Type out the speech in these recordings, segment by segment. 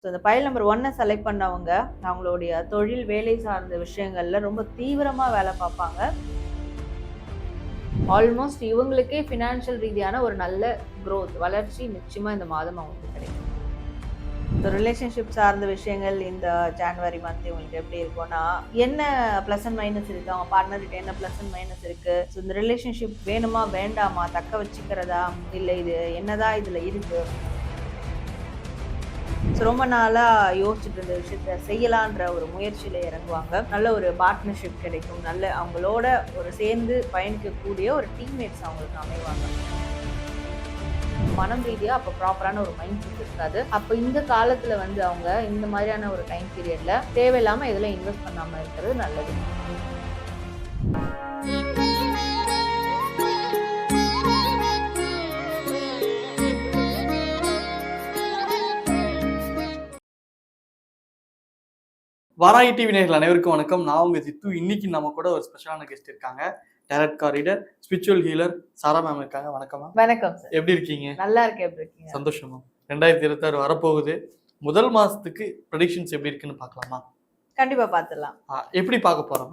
So இந்த file number 1 select பண்ணவங்க அவங்களுடைய தொழில் வேலை சார்ந்த விஷயங்கள்ல ரொம்ப தீவிரமா வேலை பார்ப்பாங்க. ஆல்மோஸ்ட் இவங்களுக்கே ஃபினான்ஷியல் ரீதியான ஒரு நல்ல growth வளர்ச்சி நிச்சயமா இந்த மாதம் அவங்களுக்கு கிடைக்கும். ஸோ ரிலேஷன்ஷிப் சார்ந்த விஷயங்கள் இந்த ஜான்வரி மந்த் இவங்களுக்கு எப்படி இருக்கும்னா, என்ன ப்ளஸ் அண்ட் மைனஸ் இருக்கு, அவங்க பார்ட்னர்கிட்ட என்ன ப்ளஸ் அண்ட் மைனஸ் இருக்கு, ஸோ இந்த ரிலேஷன்ஷிப் வேணுமா வேண்டாமா, தக்க வச்சுக்கிறதா இல்லை இது என்னதான் இதுல இருக்கு, ஸோ ரொம்ப நாளாக யோசிச்சுட்டு இருந்த விஷயத்த செய்யலான்ற ஒரு முயற்சியில் இறங்குவாங்க. நல்ல ஒரு பார்ட்னர்ஷிப் கிடைக்கும். நல்ல அவங்களோட ஒரு சேர்ந்து பயணிக்கக்கூடிய ஒரு டீம்மேட்ஸ் அவங்களுக்கு அமைவாங்க. மனம் ரீதியாக அப்போ ப்ராப்பரான ஒரு மைண்ட் செட் இருக்காது. அப்போ இந்த காலத்தில் அவங்க இந்த மாதிரியான ஒரு டைம் பீரியடில் தேவையில்லாமல் இதில் இன்வெஸ்ட் பண்ணாமல் இருக்கிறது நல்லது. வாராகி டிவி நேயர்கள் அனைவருக்கும் வணக்கம். நான் உங்க ஜித்து. இன்னைக்கு நம்ம கூட ஒரு ஸ்பெஷலான கெஸ்ட் இருக்காங்க. Tarot card reader, spiritual healer Sara ma'am இருக்காங்க. வணக்கம் மேம். வணக்கம் சார். எப்படி இருக்கீங்க? நல்லா இருக்கேன். எப்படி இருக்கீங்க? சந்தோஷம் மேம். 2026 வரப்போகுது. முதல் மாசத்துக்கு ப்ரெடிக்ஷன்ஸ் எப்படி இருக்குன்னு பார்க்கலாமா? கண்டிப்பா பார்த்துடலாம். எப்படி பார்க்க போறோம்?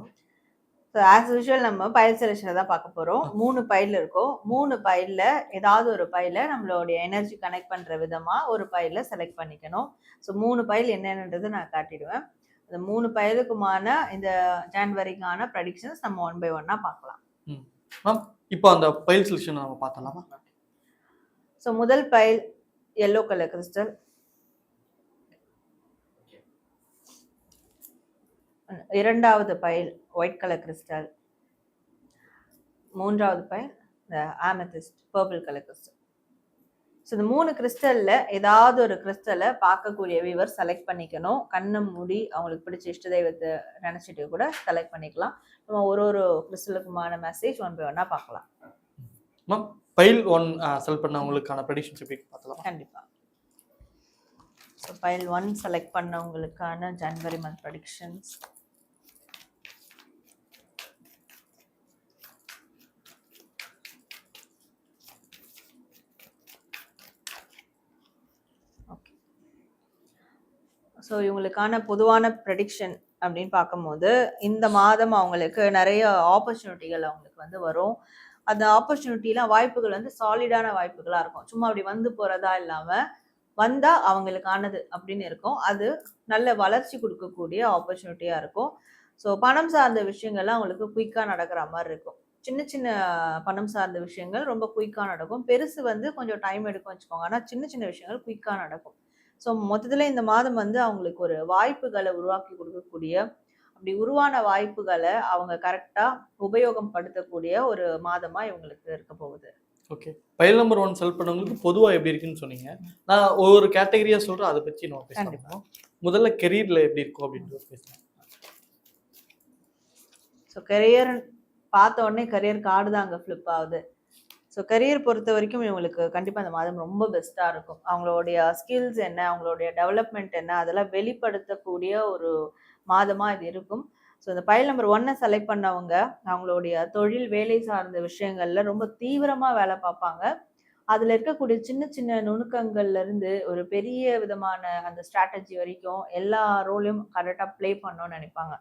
ஸோ ஆஸ் யூஷுவல் நம்ம பைல் செலெக்ஷனை தான் பார்க்க போகிறோம். 3 பைல் இருக்கும். 3 பைலில் ஏதாவது ஒரு பைலை நம்மளுடைய எனர்ஜி கனெக்ட் பண்ணுற விதமாக ஒரு பைலை செலக்ட் பண்ணிக்கணும். ஸோ 3 பைல் என்னென்னது நான் காட்டிடுவேன். அந்த 3 பைலுக்குமான இந்த ஜான்வரிக்கான ப்ரெடிக்ஷன்ஸ் நம்ம 1 by 1 பார்க்கலாம். மேம், இப்போ அந்த பைல் செலெக்ஷன் நம்ம பார்த்தலாமா? ஸோ முதல் பைல் yellow கலர் கிறிஸ்டல், இரண்டாவது பைல் ஒயிட் கலர் கிறிஸ்டல், மூன்றாவது பைல் இந்த ஆமெத்திஸ்ட் பர்பிள் கலர் கிறிஸ்டல். ஸோ இந்த 3 கிறிஸ்டலில் ஏதாவது ஒரு கிறிஸ்டலை பார்க்கக்கூடிய வியூவர் செலக்ட் பண்ணிக்கணும். கண்ணை மூடி அவங்களுக்கு பிடிச்ச இஷ்ட தெய்வத்தை நினச்சிட்டு கூட செலக்ட் பண்ணிக்கலாம். நம்ம ஒரு கிறிஸ்டலுக்குமான மெசேஜ் 1 by 1 பார்க்கலாம். மேம், பைல் 1 செலக்ட் பண்ணவங்களுக்கான ப்ரெடிக்ஷன்ஸ் எப்படி பார்த்தலாம்? கண்டிப்பாக. ஸோ பைல் 1 செலக்ட் பண்ணவங்களுக்கான ஜனவரி மந்த் ப்ரெடிக்ஷன்ஸ். ஸோ இவங்களுக்கான பொதுவான ப்ரெடிக்ஷன் அப்படின்னு பார்க்கும்போது இந்த மாதம் அவங்களுக்கு நிறைய ஆப்பர்ச்சுனிட்டிகள் அவங்களுக்கு வரும். அந்த ஆப்பர்ச்சுனிட்டிலாம் வாய்ப்புகள் சாலிடான வாய்ப்புகளாக இருக்கும். சும்மா அப்படி போகிறதா இல்லாமல் வந்தால் அவங்களுக்கானது அப்படின்னு இருக்கும். அது நல்ல வளர்ச்சி கொடுக்கக்கூடிய ஆப்பர்ச்சுனிட்டியாக இருக்கும். ஸோ பணம் சார்ந்த விஷயங்கள்லாம் அவங்களுக்கு குயிக்காக நடக்கிற மாதிரி இருக்கும். சின்ன சின்ன பணம் சார்ந்த விஷயங்கள் ரொம்ப குயிக்காக நடக்கும். பெருசு கொஞ்சம் டைம் எடுக்கும் வச்சுக்கோங்க. ஆனால் சின்ன சின்ன விஷயங்கள் குயிக்காக நடக்கும். ஸோ மொத்தத்தில் இந்த மாதம் அவங்களுக்கு ஒரு வாய்ப்புகளை உருவாக்கி கொடுக்கக்கூடிய, அப்படி உருவான வாய்ப்புகளை அவங்க கரெக்டாக உபயோகம் படுத்தக்கூடிய ஒரு மாதமாக இவங்களுக்கு இருக்க போகுது. ஓகே, பைல் நம்பர் 1 செலக்ட் பண்ணவங்களுக்கு பொதுவாக எப்படி இருக்குன்னு சொன்னீங்க. நான் ஒவ்வொரு கேட்டகரியாக சொல்கிறேன், அதை பற்றி நம்ம பேசணும். முதல்ல கெரியரில் எப்படி இருக்கும் அப்படின்றது பேசலாம். ஸோ கெரியர் பார்த்த உடனே கெரியர் கார்டு தான் அங்கே ஃப்ளிப் ஆகுது. ஸோ கரியர் பொறுத்த வரைக்கும் இவங்களுக்கு கண்டிப்பாக இந்த மாதம் ரொம்ப பெஸ்ட்டாக இருக்கும். அவங்களுடைய ஸ்கில்ஸ் என்ன, அவங்களுடைய டெவலப்மெண்ட் என்ன, அதெல்லாம் வெளிப்படுத்தக்கூடிய ஒரு மாதமாக இது இருக்கும். ஸோ இந்த பைல் நம்பர் 1 செலக்ட் பண்ணவங்க அவங்களுடைய தொழில் வேலை சார்ந்த விஷயங்கள்ல ரொம்ப தீவிரமாக வேலை பார்ப்பாங்க. அதில் இருக்கக்கூடிய சின்ன சின்ன நுணுக்கங்கள்லேருந்து ஒரு பெரிய விதமான அந்த ஸ்ட்ராட்டஜி வரைக்கும் எல்லா ரோலையும் கரெக்டாக ப்ளே பண்ணணும்னு நினைப்பாங்க.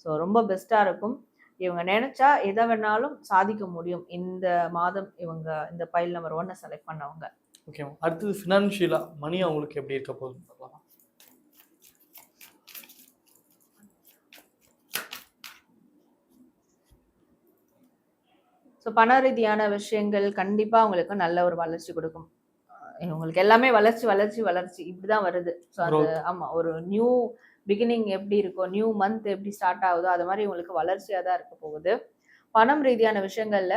ஸோ ரொம்ப பெஸ்ட்டாக இருக்கும். இவங்க நினைச்சா எதை வேணாலும் சாதிக்க முடியும் இந்த மாதம் இவங்க இந்த பைல் நம்பர் 1 செலக்ட் பண்ணவங்க. ஓகே, அடுத்தது ஃபினான்ஷியலா மணி அவங்களுக்கு எப்படி இருக்க போகுதுன்னு பார்க்கலாம். ஸோ பண ரீதியான விஷயங்கள் கண்டிப்பாக அவங்களுக்கு நல்ல ஒரு வளர்ச்சி கொடுக்கும். இவங்களுக்கு எல்லாமே வளர்ச்சி வளர்ச்சி வளர்ச்சி இப்படிதான் வருது. ஸோ அது ஆமாம், ஒரு நியூ பிகினிங் எப்படி இருக்கும், நியூ மந்த் எப்படி ஸ்டார்ட் ஆகுதோ அது மாதிரி இவங்களுக்கு வளர்ச்சியாக தான் இருக்க போகுது. பணம் ரீதியான விஷயங்கள்ல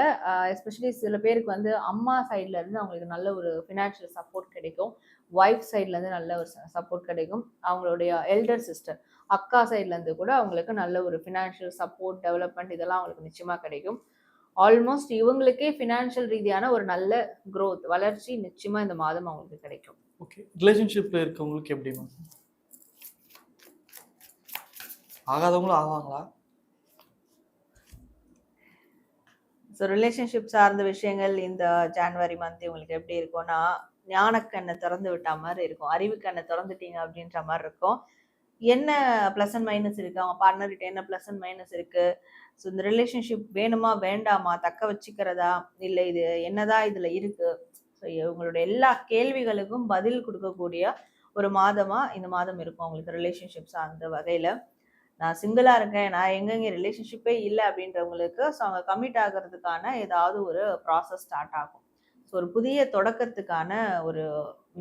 எஸ்பெஷலி சில பேருக்கு அம்மா சைட்ல இருந்து அவங்களுக்கு நல்ல ஒரு ஃபினான்ஷியல் சப்போர்ட் கிடைக்கும். ஒய்ஃப் சைட்ல இருந்து நல்ல ஒரு சப்போர்ட் கிடைக்கும். அவங்களுடைய எல்டர் சிஸ்டர் அக்கா சைட்ல இருந்து கூட அவங்களுக்கு நல்ல ஒரு ஃபினான்ஷியல் சப்போர்ட், டெவலப்மெண்ட் இதெல்லாம் அவங்களுக்கு நிச்சயமா கிடைக்கும். ஆல்மோஸ்ட் இவங்களுக்கே ஃபினான்ஷியல் ரீதியான ஒரு நல்ல growth வளர்ச்சி நிச்சயமா இந்த மாதம் அவங்களுக்கு கிடைக்கும். ஓகே, ரிலேஷன்ஷிப்ல இருக்கவங்களுக்கு எப்படி மேம்? ஆகாதவங்களும் ஆவாங்களா? ஸோ ரிலேஷன்ஷிப் சார்ந்த விஷயங்கள் இந்த ஜான்வரி மந்த் இவங்களுக்கு எப்படி இருக்கும்னா, ஞானக்கண்ணை திறந்து விட்டா மாதிரி இருக்கும், அறிவு கண்ணை திறந்துட்டீங்க அப்படின்ற மாதிரி இருக்கும். என்ன ப்ளஸ் அண்ட் மைனஸ் இருக்கு, அவங்க பார்ட்னர்கிட்ட என்ன ப்ளஸ் அண்ட் மைனஸ் இருக்கு, ஸோ இந்த ரிலேஷன்ஷிப் வேணுமா வேண்டாமா, தக்க வச்சுக்கிறதா இல்லை இது என்னதான் இதுல இருக்கு, ஸோ இவங்களுடைய எல்லா கேள்விகளுக்கும் பதில் கொடுக்கக்கூடிய ஒரு மாதமா இந்த மாதம் இருக்கும் அவங்களுக்கு ரிலேஷன்ஷிப்ஸ் அந்த வகையில. நான் சிங்கிளா இருக்கேன், நான் எங்கெங்க ரிலேஷன்ஷிப்பே இல்லை அப்படின்றவங்களுக்கு ஸோ அவங்க கமிட் ஆகிறதுக்கான ஏதாவது ஒரு ப்ராசஸ் ஸ்டார்ட் ஆகும். ஸோ ஒரு புதிய தொடக்கத்துக்கான ஒரு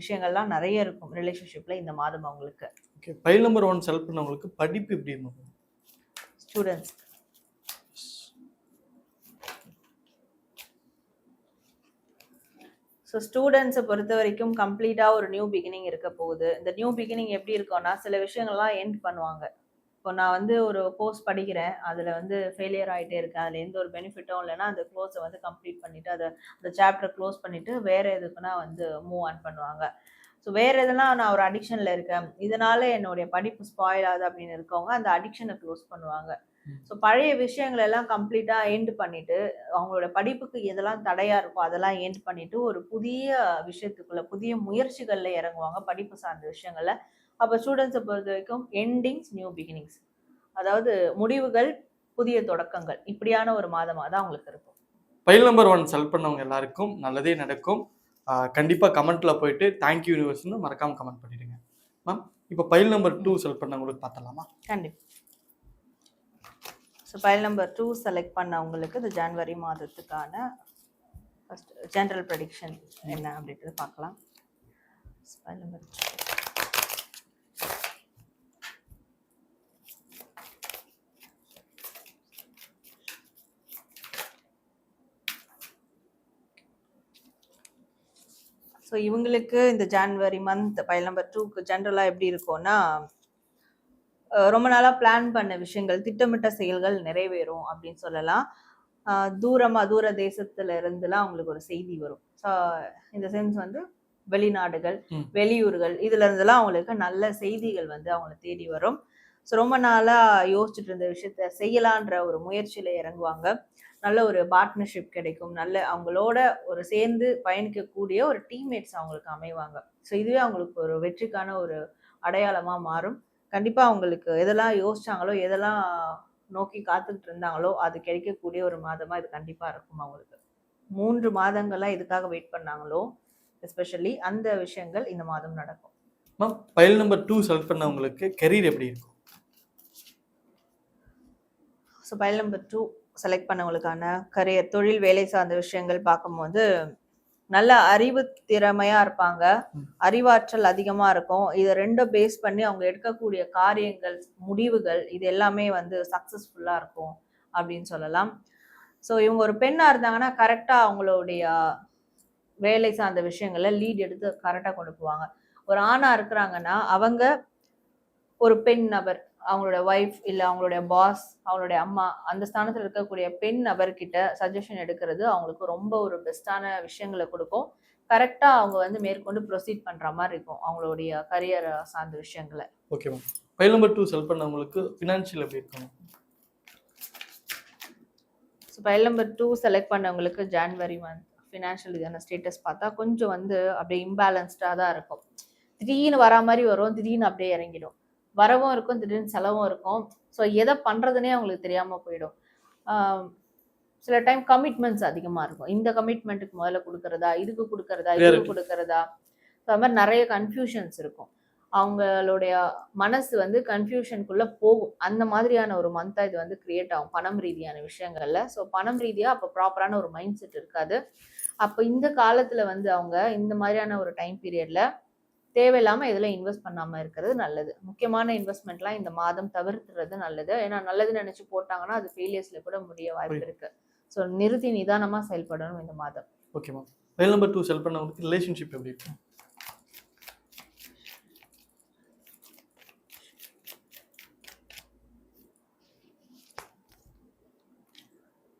விஷயங்கள்லாம் நிறைய இருக்கும் ரிலேஷன்ஷிப்ல இந்த மாதம் அவங்களுக்கு. ஓகே, பைல் நம்பர் 1 செலக்ட் பண்ணவங்களுக்கு படிப்பு எப்படி இருக்கும்? ஸ்டூடெண்ட்ஸ் ஸோ ஸ்டூடெண்ட்ஸை பொறுத்த வரைக்கும் கம்ப்ளீட்டாக ஒரு நியூ பிகினிங் இருக்க போகுது. இந்த நியூ பிகினிங் எப்படி இருக்கும்னா, சில விஷயங்கள்லாம் எண்ட் பண்ணுவாங்க. இப்போ நான் வந்து ஒரு கோர்ஸ் படிக்கிறேன், அதில் வந்து ஃபெயிலியர் ஆகிட்டே இருக்கேன், அதில் எந்த ஒரு பெனிஃபிட்டும் இல்லைன்னா அந்த கோர்ஸை வந்து கம்ப்ளீட் பண்ணிவிட்டு அந்த சாப்டரை க்ளோஸ் பண்ணிவிட்டு வேறு எதுக்குன்னா வந்து மூவ் ஆன் பண்ணுவாங்க. ஸோ வேறு எதுனா நான் ஒரு அடிக்ஷனில் இருக்கேன், இதனால என்னுடைய படிப்பு ஸ்பாயில் ஆகுது அப்படின்னு இருக்கவங்க அந்த அடிக்ஷனை க்ளோஸ் பண்ணுவாங்க. ஸோ பழைய விஷயங்கள் எல்லாம் கம்ப்ளீட்டாக எண்ட் பண்ணிவிட்டு அவங்களோட படிப்புக்கு எதெல்லாம் தடையாக இருக்கோ அதெல்லாம் எண்ட் பண்ணிவிட்டு ஒரு புதிய விஷயத்துக்குள்ள புதிய முயற்சிகளில் இறங்குவாங்க படிப்பு சார்ந்த விஷயங்களில். அப்போ ஸ்டூடெண்ட்ஸை பொறுத்த வரைக்கும் எண்டிங்ஸ் நியூ பிகினிங்ஸ், அதாவது முடிவுகள் புதிய தொடக்கங்கள், இப்படியான ஒரு மாதமாக தான் அவங்களுக்கு இருக்கும். பைல் நம்பர் 1 செலக்ட் பண்ணவங்க எல்லாருக்கும் நல்லதே நடக்கும். கண்டிப்பாக கமெண்ட்டில் போயிட்டு தேங்க்யூ யூனிவர்ஸ்னு மறக்காமல் கமெண்ட் பண்ணிடுங்க மேம். இப்போ பைல் நம்பர் 2 செலக்ட் பண்ணவங்களுக்கு பார்த்தலாமா? கண்டிப்பாக. ஸோ பைல் நம்பர் 2 செலக்ட் பண்ணவங்களுக்கு இந்த ஜனவரி மாதத்துக்கான ஃபர்ஸ்ட் ஜென்ரல் ப்ரெடிக்ஷன் என்ன அப்படின்றது பார்க்கலாம். File number 2. ஸோ இவங்களுக்கு இந்த ஜான்வரி மந்த் பைல் நம்பர் 2க்கு ஜென்ரலாக எப்படி இருக்கும்னா, ரொம்ப நாளாக பிளான் பண்ண விஷயங்கள் திட்டமிட்ட செயல்கள் நிறைவேறும் அப்படின்னு சொல்லலாம். தூர தேசத்துல இருந்துலாம் அவங்களுக்கு ஒரு செய்தி வரும். ஸோ இந்த சென்ஸ் வந்து வெளிநாடுகள் வெளியூர்கள் இதுல இருந்தெல்லாம் அவங்களுக்கு நல்ல செய்திகள் வந்து அவங்களை தேடி வரும். ஸோ ரொம்ப நாளாக யோசிச்சுட்டு இருந்த விஷயத்த செய்யலான்ற ஒரு முயற்சியில் இறங்குவாங்க. நல்ல ஒரு பார்ட்னர்ஷிப் கிடைக்கும், நல்ல அவங்களோட ஒரு சேர்ந்து பயணிக்கக்கூடிய ஒரு டீம்மேட்ஸ் அவங்களுக்கு அமைவாங்க. ஸோ இதுவே அவங்களுக்கு ஒரு வெற்றிக்கான ஒரு அடையாளமாக மாறும். கண்டிப்பாக அவங்களுக்கு எதெல்லாம் யோசிச்சாங்களோ எதெல்லாம் நோக்கி காத்துக்கிட்டு இருந்தாங்களோ அது கிடைக்கக்கூடிய ஒரு மாதமாக இது கண்டிப்பாக இருக்கும் அவங்களுக்கு. 3 மாதங்கள்லாம் இதுக்காக வெயிட் பண்ணாங்களோ எஸ்பெஷலி அந்த விஷயங்கள் இந்த மாதம் நடக்கும். மேம் பைல் நம்பர் 2 செலக்ட் பண்ணவங்களுக்கு கெரியர் எப்படி இருக்கும்? ஸோ பைல் நம்பர் 2 செலக்ட் பண்ணவங்களுக்கான கரியர் தொழில் வேலை சார்ந்த விஷயங்கள் பார்க்கும்போது நல்ல அறிவு திறமையா இருப்பாங்க, அறிவாற்றல் அதிகமா இருக்கும். இதை ரெண்டும் பேஸ் பண்ணி அவங்க எடுக்கக்கூடிய காரியங்கள் முடிவுகள் இது எல்லாமே வந்து சக்சஸ்ஃபுல்லா இருக்கும் அப்படின்னு சொல்லலாம். ஸோ இவங்க ஒரு பெண்ணா இருந்தாங்கன்னா கரெக்டா அவங்களுடைய வேலை சார்ந்த விஷயங்களை லீட் எடுத்து கரெக்டா கொண்டு போவாங்க. ஒரு ஆணா இருக்கிறாங்கன்னா அவங்க ஒரு பெண் நபர், அவங்களோட ஒய்ஃப் இல்ல அவங்களுடைய பாஸ், அவங்களுடைய அம்மா அந்த ஸ்தானத்துல இருக்கக்கூடிய பெண் நபர்கிட்ட சஜஷன் எடுக்கிறது அவங்களுக்கு ரொம்ப ஒரு பெஸ்டான விஷயங்களை கொடுக்கும். கரெக்டா அவங்க வந்து மேற்கொண்டு ப்ரொசீட் பண்ற மாதிரி இருக்கும் அவங்களுடைய கரியர் சார்ந்த விஷயங்களை. Okay ma'am. File number 2 select பண்ணவங்களுக்கு ஃபினான்ஷியல் எப்படி இருக்கும்? ஸோ பைல் நம்பர் 2 செலக்ட் பண்ணவங்களுக்கு ஜான்வரி மந்த் ஃபினான்ஷியல் இதான ஸ்டேட்டஸ் பார்த்தா கொஞ்சம் வந்து அப்படியே இம்பேலன்ஸ்டாக தான் இருக்கும். திடீர்னு வரா மாதிரி வரும், திடீர்னு அப்படியே இறங்கிடும், வரவும் இருக்கும் திடீர்னு செலவும் இருக்கும். ஸோ எதை பண்ணுறதுனே அவங்களுக்கு தெரியாமல் போயிடும். சில டைம் கமிட்மெண்ட்ஸ் அதிகமாக இருக்கும், இந்த கமிட்மெண்ட்டுக்கு முதல்ல கொடுக்கறதா, இதுக்கு கொடுக்கறதா, இதுக்கு கொடுக்கறதா, ஸோ அது மாதிரி நிறைய கன்ஃபியூஷன்ஸ் இருக்கும். அவங்களுடைய மனசு வந்து கன்ஃபியூஷனுக்குள்ளே போகும். அந்த மாதிரியான ஒரு மந்தாக இது வந்து கிரியேட் ஆகும் பணம் ரீதியான விஷயங்கள்ல. ஸோ பணம் ரீதியாக அப்போ ப்ராப்பரான ஒரு மைண்ட் செட் இருக்காது. அப்போ இந்த காலத்தில் வந்து அவங்க இந்த மாதிரியான ஒரு டைம் பீரியடில் தேவையில்லாமல் இதில் இன்வெஸ்ட் பண்ணாமல் இருக்கிறது நல்லது. முக்கியமான இன்வெஸ்ட்மெண்ட்லாம் இந்த மாதம் தவிர்த்துறது நல்லது. ஏன்னா நல்லதுன்னு நினச்சி போட்டாங்கன்னா அது ஃபெயிலியர்ஸில் கூட முடிய வாய்ப்பு இருக்குது. ஸோ நிறுத்தி நிதானமாக செயல்படணும் இந்த மாதம். Okay ma'am. File number 2 select பண்ணவங்களுக்கு ரிலேஷன்ஷிப் எப்படி இருக்கும்?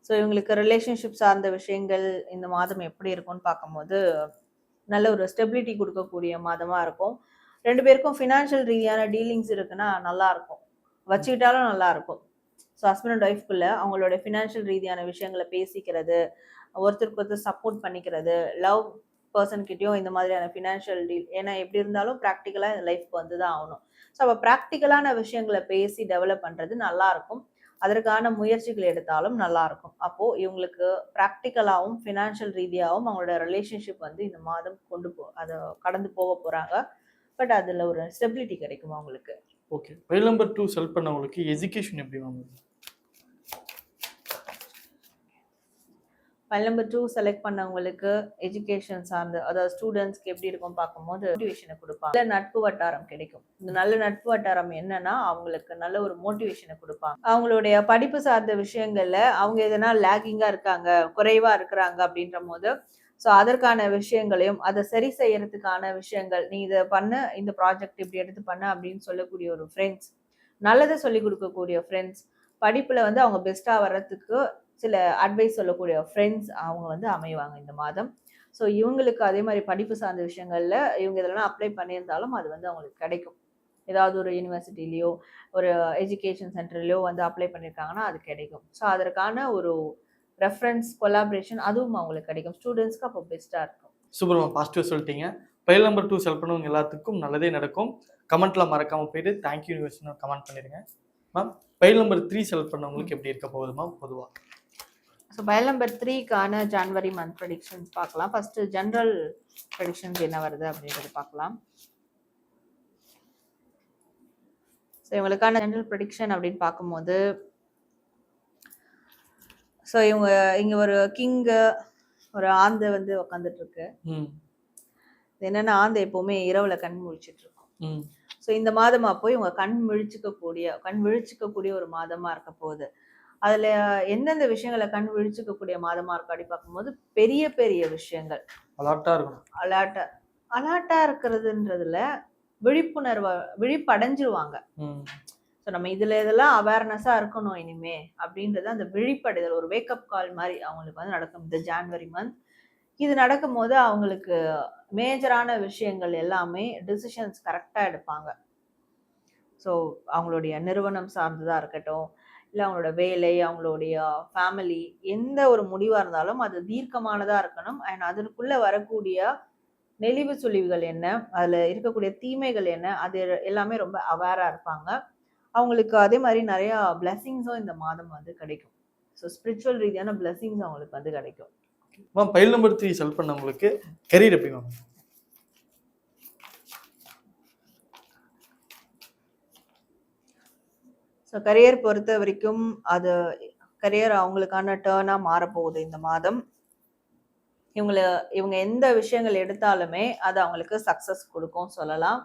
ஸோ இவங்களுக்கு ரிலேஷன்ஷிப் சார்ந்த விஷயங்கள் இந்த மாதம் எப்படி இருக்கும்னு பார்க்கும்போது நல்ல ஒரு ஸ்டெபிலிட்டி கொடுக்கக்கூடிய மாதமாக இருக்கும். 2 பேருக்கும் ஃபினான்ஷியல் ரீதியான டீலிங்ஸ் இருக்குன்னா நல்லா இருக்கும், வச்சுக்கிட்டாலும் நல்லா இருக்கும். ஸோ ஹஸ்பண்ட் அண்ட் ஒய்ஃப்குள்ள அவங்களோட ஃபினான்ஷியல் ரீதியான விஷயங்களை பேசிக்கிறது, ஒருத்தருக்கு ஒருத்தர் சப்போர்ட் பண்ணிக்கிறது, லவ் பர்சன் கிட்டயும் இந்த மாதிரியான ஃபினான்ஷியல் டீல், ஏன்னா எப்படி இருந்தாலும் ப்ராக்டிக்கலா லைஃப்க்கு வந்து தான் ஆகணும். ஸோ அப்போ ப்ராக்டிக்கலான விஷயங்களை பேசி டெவலப் பண்றது நல்லா இருக்கும். அதற்கான முயற்சிகள் எடுத்தாலும் நல்லா இருக்கும். அப்போ இவங்களுக்கு ப்ராக்டிக்கலாவும் ஃபினான்ஷியல் ரீதியாகவும் அவங்களோட ரிலேஷன்ஷிப் வந்து இந்த மாதம் அதை கடந்து போக போறாங்க. பட் அதுல ஒரு ஸ்டெபிலிட்டி கிடைக்கும் அவங்களுக்கு. ஓகே. ஃபைல் நம்பர் 2 செலக்ட் பண்ணவங்களுக்கு எஜுகேஷன் எப்படி மேம்? ஃபைல் நம்பர் 2 செலக்ட் பண்ணவங்களுக்கு எஜுகேஷன் சார்ந்து, அதாவது ஸ்டூடெண்ட்ஸ்க்கு எப்படி இருக்கும் பார்க்கும்போது மோட்டிவேஷனை கொடுப்பாங்க. நல்ல நட்பு வட்டாரம் கிடைக்கும். இந்த நல்ல நட்பு வட்டாரம் என்னன்னா அவங்களுக்கு நல்ல ஒரு மோட்டிவேஷனை கொடுப்பாங்க. அவங்களுடைய படிப்பு சார்ந்த விஷயங்கள்ல அவங்க எதனா லேகிங்கா இருக்காங்க, குறைவா இருக்கிறாங்க அப்படின்ற போது ஸோ அதற்கான விஷயங்களையும் அதை சரி செய்யறதுக்கான விஷயங்கள், நீ இதை பண்ண, இந்த ப்ராஜெக்ட் இப்படி எடுத்து பண்ண அப்படின்னு சொல்லக்கூடிய ஒரு ஃப்ரெண்ட்ஸ், நல்லதை சொல்லி கொடுக்கக்கூடிய ஃப்ரெண்ட்ஸ், படிப்புல வந்து அவங்க பெஸ்டா வர்றதுக்கு சில அட்வைஸ் சொல்லக்கூடிய ஃப்ரெண்ட்ஸ் அவங்க வந்து அமைவாங்க இந்த மாதம். ஸோ இவங்களுக்கு அதே மாதிரி படிப்பு சார்ந்த விஷயங்கள்ல இவங்க இதெல்லாம் அப்ளை பண்ணியிருந்தாலும் அது வந்து அவங்களுக்கு கிடைக்கும். ஏதாவது ஒரு யூனிவர்சிட்டிலையோ ஒரு எஜுகேஷன் சென்டர்லையோ வந்து அப்ளை பண்ணியிருக்காங்கன்னா அது கிடைக்கும். ஸோ அதற்கான ஒரு ரெஃபரன்ஸ் கொலாபரேஷன் அதுவும் அவங்களுக்கு கிடைக்கும். ஸ்டூடெண்ட்ஸ்க்கு அப்போ பெஸ்ட்டாக இருக்கும். சூப்பர் மேம், பாசிட்டிவ் சொல்லிட்டீங்க. ஃபைல் நம்பர் 2 செலக்ட் பண்ணவங்க எல்லாத்துக்கும் நல்லதே நடக்கும். கமெண்ட்ல மறக்காம போயிட்டு தேங்க்யூ யூனிவர்ஸ்னு கமெண்ட் பண்ணிடுங்க. மேம் ஃபைல் நம்பர் 3 செலக்ட் பண்ணவங்களுக்கு எப்படி இருக்க போகுது மேம் பொதுவாக? ஸோ ஃபைல் நம்பர் 3க்கான ஜான்வரி மந்த் ப்ரெடிக்ஷன்ஸ் பார்க்கலாம். ஃபர்ஸ்ட் ஜென்ரல் ப்ரெடிக்ஷன்ஸ் என்ன வருது அப்படின்றது பார்க்கலாம். ஸோ இவங்களுக்கான ஜென்ரல் ப்ரெடிக்ஷன் அப்படின்னு பார்க்கும்போது, ஸோ இவங்க இங்கே ஒரு கிங்கு, ஒரு ஆந்தை வந்து உட்காந்துட்டு இருக்கு. என்னன்னா ஆந்தை எப்பவுமே இரவுல கண் முழிச்சிட்டு இருக்கும். ஸோ இந்த மாதமா போய் இவங்க கண் விழிச்சிக்கக்கூடிய ஒரு மாதமா இருக்க போகுது. அதுல எந்தெந்த விஷயங்களை கண் விழிச்சிக்கக்கூடிய மாதமா இருக்கும் அப்படி பார்க்கும்போது, பெரிய பெரிய விஷயங்கள் அலர்ட்டா இருக்கிறதுன்றதுல விழிப்படைஞ்சிருவாங்க. ஸோ நம்ம இதுல இதெல்லாம் அவேர்னஸா இருக்கணும் இனிமே அப்படின்றது அந்த விழிப்படைதல், ஒரு வேக்கப் கால் மாதிரி அவங்களுக்கு வந்து நடக்கும் இந்த ஜான்வரி மந்த். இது நடக்கும் போது அவங்களுக்கு மேஜரான விஷயங்கள் எல்லாமே டிசிஷன்ஸ் கரெக்டா எடுப்பாங்க. ஸோ அவங்களுடைய நிறுவனம் சார்ந்ததா இருக்கட்டும், இல்லை அவங்களோட வேலை, அவங்களுடைய ஃபேமிலி, எந்த ஒரு முடிவா இருந்தாலும் அது தீர்க்கமானதா இருக்கணும். அண்ட் அதற்குள்ள வரக்கூடிய நெளிவு சுழிவுகள் என்ன, அதுல இருக்கக்கூடிய தீமைகள் என்ன, அது எல்லாமே ரொம்ப அவேரா இருப்பாங்க. அவங்களுக்கு அதே மாதிரி நிறைய பிளெஸிங்ஸும் இந்த மாதம் வந்து கிடைக்கும். ஸோ ஸ்பிரிச்சுவல் ரீதியான பிளெஸிங்ஸ் அவங்களுக்கு வந்து கிடைக்கும். மேம் ஃபைல் நம்பர் 3 செலக்ட் பண்ணவங்களுக்கு கெரியர் எப்படி மேம்? ஸோ கரியர் பொறுத்த வரைக்கும் அது கரியர் அவங்களுக்கான டேர்னா மாறப்போகுது இந்த மாதம். இவங்க எந்த விஷயங்கள் எடுத்தாலுமே அது அவங்களுக்கு சக்சஸ் கொடுக்கும் சொல்லலாம்.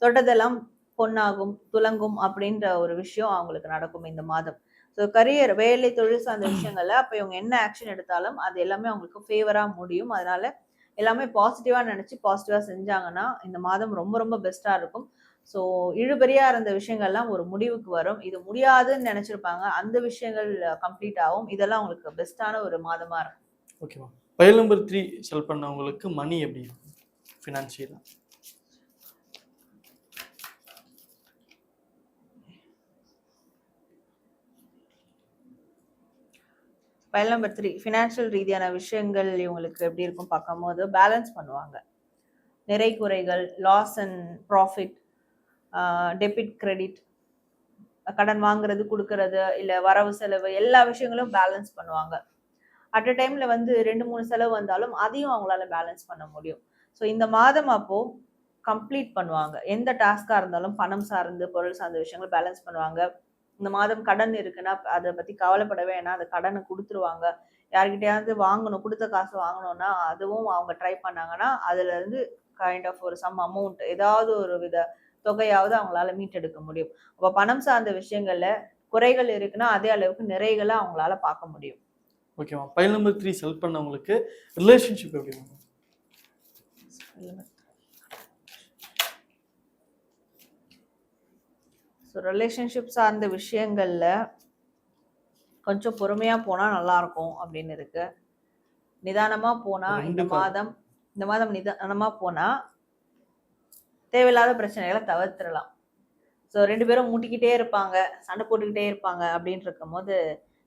தொட்டதெல்லாம் பொன்னாகும் துலங்கும் அப்படின்ற ஒரு விஷயம் அவங்களுக்கு நடக்கும் இந்த மாதம். ஸோ கரியர், வேலை, தொழில் சார்ந்த விஷயங்கள்ல அப்போ இவங்க என்ன ஆக்ஷன் எடுத்தாலும் அது எல்லாமே அவங்களுக்கு ஃபேவரா முடியும். அதனால எல்லாமே பாசிட்டிவா நினைச்சு பாசிட்டிவா செஞ்சாங்கன்னா இந்த மாதம் ரொம்ப ரொம்ப பெஸ்டா இருக்கும். ஸோ இழுபறியா இருந்த விஷயங்கள்லாம் ஒரு முடிவுக்கு வரும். இது முடியாதுன்னு நினைச்சிருப்பாங்க, அந்த விஷயங்கள் கம்ப்ளீட் ஆகும். இதெல்லாம் அவங்களுக்கு பெஸ்டான ஒரு மாதமா இருக்கும். ஓகேவா. ஃபைல் நம்பர் 3 செலக்ட் பண்ணவங்களுக்கு மணி எப்படி இருக்கும் ஃபினான்ஷியலா? ஃபைல் நம்பர் 3 ஃபினான்ஷியல் ரீதியான விஷயங்கள் இவங்களுக்கு எப்படி இருக்கும் பார்க்கும்போது, பேலன்ஸ் பண்ணுவாங்க. நிறை குறைகள், loss and profit, debit credit, கடன் வாங்குறது கொடுக்கறது, இல்லை வரவு செலவு, எல்லா விஷயங்களும் பேலன்ஸ் பண்ணுவாங்க. அட் அ டைம்ல வந்து 2-3 செலவு வந்தாலும் அதையும் அவங்களால பேலன்ஸ் பண்ண முடியும். ஸோ இந்த மாதம் அப்போ கம்ப்ளீட் பண்ணுவாங்க. எந்த டாஸ்கா இருந்தாலும் பணம் சார்ந்து பொருள் சார்ந்த விஷயங்கள் பேலன்ஸ் பண்ணுவாங்க. இந்த மாதம் கடன் இருக்குன்னா அதை பத்தி கவலைப்பட வேணாம், அந்த கடனை கொடுத்துருவாங்க. யார்கிட்டயாவது வாங்கணும், கொடுத்த காசு வாங்கணும்னா அதுவும் அவங்க ட்ரை பண்ணாங்கன்னா அதுல இருந்து கைண்ட் ஆஃப் ஒரு சம் அமௌண்ட், ஏதாவது ஒரு வித தொகையாவது அவங்களால மீட்டெடுக்க முடியும். அப்போ பணம் சார்ந்த விஷயங்கள்ல குறைகள் இருக்குன்னா அதே அளவுக்கு நிறைகளை அவங்களால பார்க்க முடியும். ஓகேவா. ஃபைல் நம்பர் 3 செலக்ட் பண்ணவங்களுக்கு ரிலேஷன்ஷிப் எப்படி இருக்கும்? ஸோ ரிலேஷன்ஷிப் சார்ந்த விஷயங்கள்ல கொஞ்சம் பொறுமையா போனா நல்லா இருக்கும் அப்படின்னு இருக்கு. நிதானமா போனா இந்த மாதம் நிதானமா போனா தேவையில்லாத பிரச்சனைகளை தவிர்த்திடலாம். ஸோ 2 பேரும் மூட்டிக்கிட்டே இருப்பாங்க, சண்டை போட்டுக்கிட்டே இருப்பாங்க அப்படின்னு இருக்கும் போது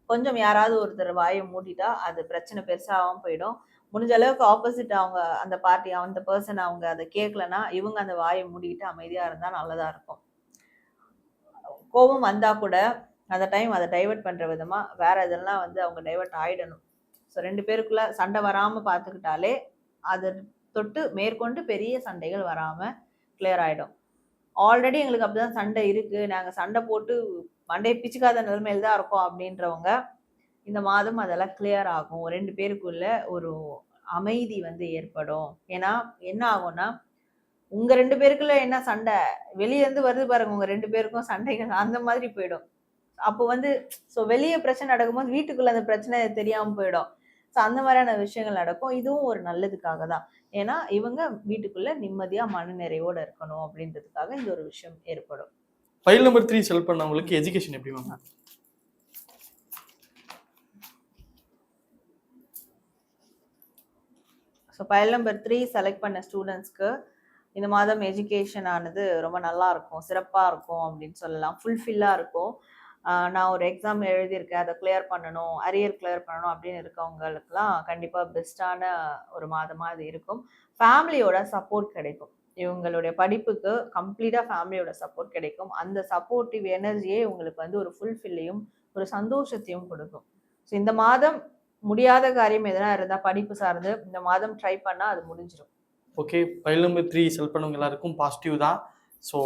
கொஞ்சம் யாராவது ஒருத்தர் வாயை மூடிட்டா அது பிரச்சனை பெருசாகவும் போயிடும். முடிஞ்ச அளவுக்கு ஆப்போசிட் அவங்க அந்த பார்ட்டி அந்த பர்சன் அவங்க அதை கேட்கலன்னா இவங்க அந்த வாயை மூடிட்டு அமைதியா இருந்தா நல்லதா இருக்கும். கோபம் வந்தா கூட அந்த டைம் அதை டைவர்ட் பண்ற விதமா வேற இதெல்லாம் வந்து அவங்க டைவர்ட் ஆயிடணும். ஸோ 2 பேருக்குள்ள சண்டை வராம பார்த்துக்கிட்டாலே அதை தொட்டு மேற்கொண்டு பெரிய சண்டைகள் வராம கிளியர் ஆயிடும். ஆல்ரெடி எங்களுக்கு அப்படிதான் சண்டை இருக்கு, நாங்க சண்டை போட்டு மண்டையை பிச்சுக்காத நிலைமையில தான் இருக்கோம் அப்படின்றவங்க இந்த மாதம் அதெல்லாம் கிளியர் ஆகும். 2 பேருக்குள்ள ஒரு அமைதி வந்து ஏற்படும். ஏன்னா என்ன ஆகும்னா உங்க 2 பேருக்குள்ள என்ன சண்டை வெளியே இருந்து வருது பாருங்க, உங்க 2 பேருக்கும் சண்டைகள் அந்த மாதிரி போயிடும். அப்போ வந்து ஸோ வெளியே பிரச்சனை நடக்கும்போது வீட்டுக்குள்ள அந்த பிரச்சனை தெரியாம போயிடும். ஸோ அந்த மாதிரியான விஷயங்கள் நடக்கும். இதுவும் ஒரு நல்லதுக்காக தான். ஏன்னா இவங்க வீட்டுக்குள்ள நிம்மதியா மனநிறைவோட இருக்கணும் அப்படின்றதுக்காக இந்த ஒரு விஷயம் ஏற்படும். ஃபைல் நம்பர் 3 செலக்ட் பண்ணவங்களுக்கு எஜுகேஷன் எப்படி ma'am? So file number 3 select பண்ண ஸ்டூடெண்ட்ஸ்க்கு இந்த மாதம் எஜுகேஷன் ஆனது ரொம்ப நல்லா இருக்கும், சிறப்பாக இருக்கும் அப்படின்னு சொல்லலாம். ஃபுல்ஃபில்லாக இருக்கும். நான் ஒரு எக்ஸாம் எழுதியிருக்கேன், அதை கிளியர் பண்ணணும், அரியர் கிளியர் பண்ணணும் அப்படின்னு இருக்கவங்களுக்குலாம் கண்டிப்பாக பெஸ்ட்டான ஒரு மாதமாக அது இருக்கும். ஃபேமிலியோட சப்போர்ட் கிடைக்கும். இவங்களுடைய படிப்புக்கு கம்ப்ளீட்டாக ஃபேமிலியோட சப்போர்ட் கிடைக்கும். அந்த சப்போர்ட்டிவ் எனர்ஜியே உங்களுக்கு வந்து ஒரு ஃபுல்ஃபில்லையும் ஒரு சந்தோஷத்தையும் கொடுக்கும். ஸோ இந்த மாதம் முடியாத காரியம் எதனா இருந்தால் படிப்பு சார்ந்து இந்த மாதம் ட்ரை பண்ணால் அது முடிஞ்சிடும். ஓகே, ஃபைல் நம்பர் 3 செலக்ட் பண்ணவங்க எல்லாருக்கும் பாசிட்டிவ் தான். ஸோ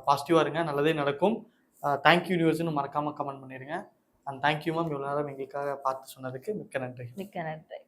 பாசிட்டிவாக இருங்க, நல்லதே நடக்கும். தேங்க்யூ யூனிவர்ஸ்னு மறக்காமல் கமெண்ட் பண்ணிடுங்க. அண்ட் தேங்க்யூ மேம், இவ்வளோ நேரம் எங்களுக்காக பார்த்து சொன்னதுக்கு மிக்க நன்றி. மிக்க நன்றி.